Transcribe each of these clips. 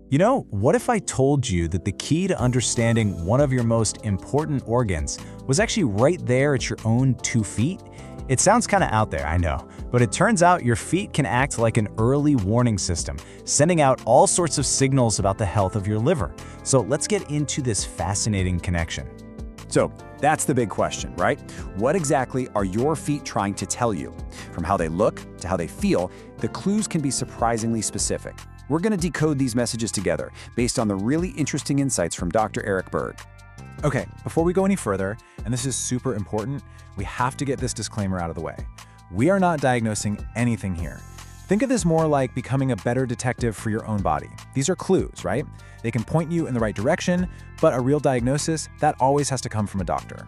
You know, what if I told you that the key to understanding one of your most important organs was actually right there at your own 2 feet? It sounds kind of out there, I know, but it turns out your feet can act like an early warning system, sending out all sorts of signals about the health of your liver. So let's get into this fascinating connection. So that's the big question, right? What exactly are your feet trying to tell you? From how they look to how they feel, the clues can be surprisingly specific. We're going to decode these messages together based on the really interesting insights from Dr. Eric Berg. Okay, before we go any further, and this is super important, we have to get this disclaimer out of the way. We are not diagnosing anything here. Think of this more like becoming a better detective for your own body. These are clues, right? They can point you in the right direction, but a real diagnosis, that always has to come from a doctor.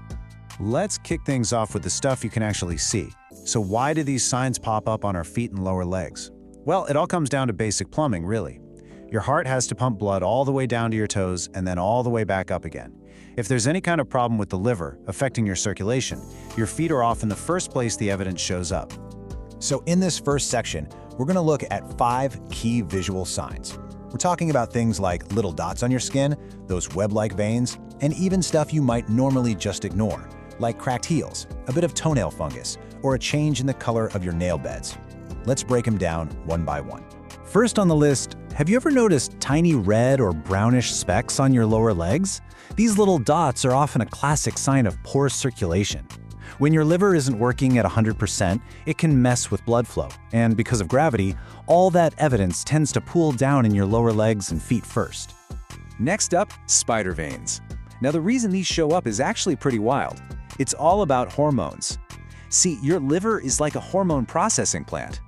Let's kick things off with the stuff you can actually see. So why do these signs pop up on our feet and lower legs? Well, it all comes down to basic plumbing, really. Your heart has to pump blood all the way down to your toes and then all the way back up again. If there's any kind of problem with the liver affecting your circulation, your feet are often the first place the evidence shows up. So in this first section, we're going to look at 5 key visual signs. We're talking about things like little dots on your skin, those web-like veins, and even stuff you might normally just ignore, like cracked heels, a bit of toenail fungus, or a change in the color of your nail beds. Let's break them down one by one. First on the list, have you ever noticed tiny red or brownish specks on your lower legs? These little dots are often a classic sign of poor circulation. When your liver isn't working at 100%, it can mess with blood flow, and because of gravity, all that evidence tends to pool down in your lower legs and feet first. Next up, spider veins. Now the reason these show up is actually pretty wild. It's all about hormones. See, your liver is like a hormone processing plant.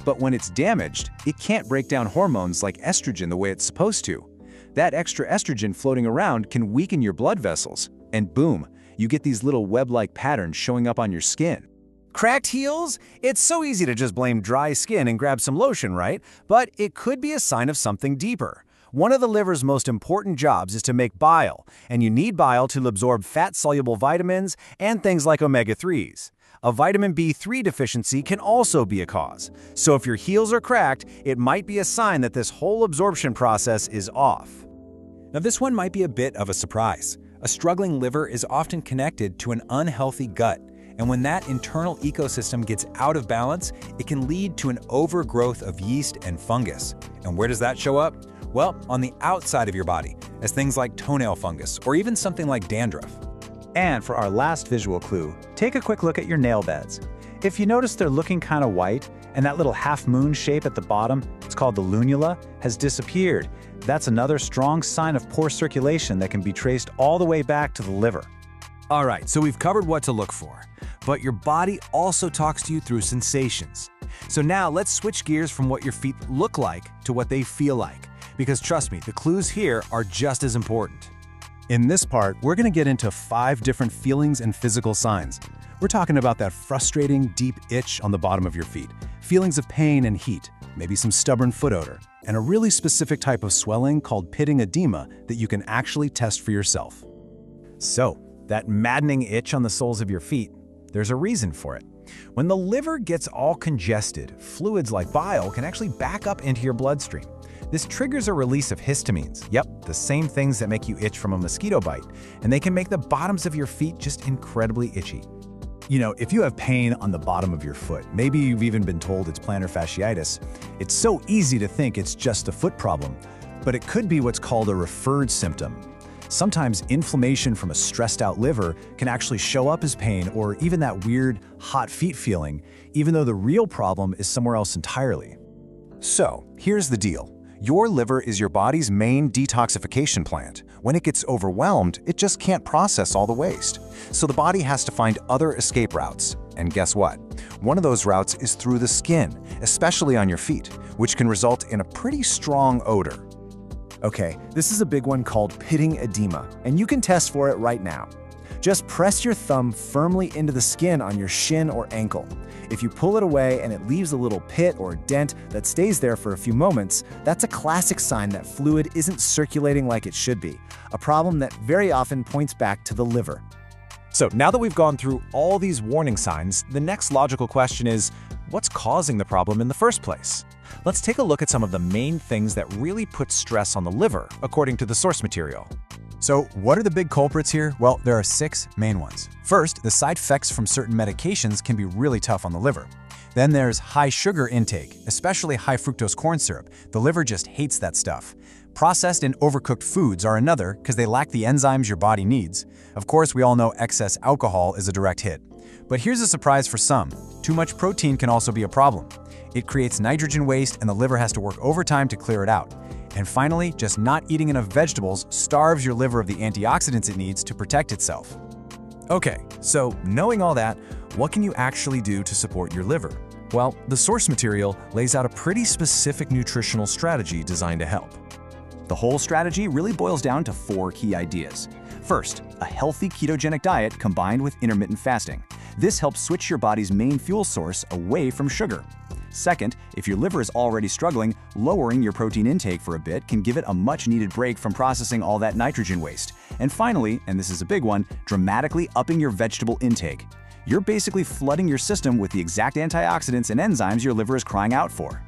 But when it's damaged, it can't break down hormones like estrogen the way it's supposed to. That extra estrogen floating around can weaken your blood vessels, and boom, you get these little web-like patterns showing up on your skin. Cracked heels? It's so easy to just blame dry skin and grab some lotion, right? But it could be a sign of something deeper. One of the liver's most important jobs is to make bile, and you need bile to absorb fat-soluble vitamins and things like omega-3s. A vitamin B3 deficiency can also be a cause. So if your heels are cracked, it might be a sign that this whole absorption process is off. Now this one might be a bit of a surprise. A struggling liver is often connected to an unhealthy gut, and when that internal ecosystem gets out of balance, it can lead to an overgrowth of yeast and fungus. And where does that show up? Well, on the outside of your body, as things like toenail fungus or even something like dandruff. And for our last visual clue, take a quick look at your nail beds. If you notice they're looking kind of white, and that little half-moon shape at the bottom, it's called the lunula, has disappeared. That's another strong sign of poor circulation that can be traced all the way back to the liver. All right, so we've covered what to look for, but your body also talks to you through sensations. So now let's switch gears from what your feet look like to what they feel like, because trust me, the clues here are just as important. In this part, we're going to get into 5 different feelings and physical signs. We're talking about that frustrating, deep itch on the bottom of your feet, feelings of pain and heat, maybe some stubborn foot odor, and a really specific type of swelling called pitting edema that you can actually test for yourself. So, that maddening itch on the soles of your feet, there's a reason for it. When the liver gets all congested, fluids like bile can actually back up into your bloodstream. This triggers a release of histamines, yep, the same things that make you itch from a mosquito bite, and they can make the bottoms of your feet just incredibly itchy. You know, if you have pain on the bottom of your foot, maybe you've even been told it's plantar fasciitis, it's so easy to think it's just a foot problem, but it could be what's called a referred symptom. Sometimes inflammation from a stressed out liver can actually show up as pain or even that weird hot feet feeling, even though the real problem is somewhere else entirely. So, here's the deal. Your liver is your body's main detoxification plant. When it gets overwhelmed, it just can't process all the waste. So the body has to find other escape routes. And guess what? One of those routes is through the skin, especially on your feet, which can result in a pretty strong odor. Okay, this is a big one called pitting edema, and you can test for it right now. Just press your thumb firmly into the skin on your shin or ankle. If you pull it away and it leaves a little pit or dent that stays there for a few moments, that's a classic sign that fluid isn't circulating like it should be, a problem that very often points back to the liver. So now that we've gone through all these warning signs, the next logical question is, what's causing the problem in the first place? Let's take a look at some of the main things that really put stress on the liver, according to the source material. So what are the big culprits here? Well, there are 6 main ones. First, the side effects from certain medications can be really tough on the liver. Then there's high sugar intake, especially high fructose corn syrup. The liver just hates that stuff. Processed and overcooked foods are another because they lack the enzymes your body needs. Of course, we all know excess alcohol is a direct hit. But here's a surprise for some. Too much protein can also be a problem. It creates nitrogen waste and the liver has to work overtime to clear it out. And finally, just not eating enough vegetables starves your liver of the antioxidants it needs to protect itself. Okay, so knowing all that, what can you actually do to support your liver? Well, the source material lays out a pretty specific nutritional strategy designed to help. The whole strategy really boils down to 4 key ideas. First, a healthy ketogenic diet combined with intermittent fasting. This helps switch your body's main fuel source away from sugar. Second, if your liver is already struggling, lowering your protein intake for a bit can give it a much-needed break from processing all that nitrogen waste. And finally, and this is a big one, dramatically upping your vegetable intake. You're basically flooding your system with the exact antioxidants and enzymes your liver is crying out for.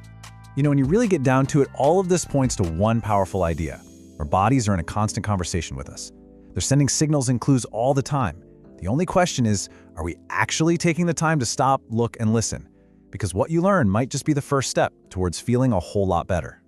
You know, when you really get down to it, all of this points to one powerful idea. Our bodies are in a constant conversation with us. They're sending signals and clues all the time. The only question is, are we actually taking the time to stop, look, and listen? Because what you learn might just be the first step towards feeling a whole lot better.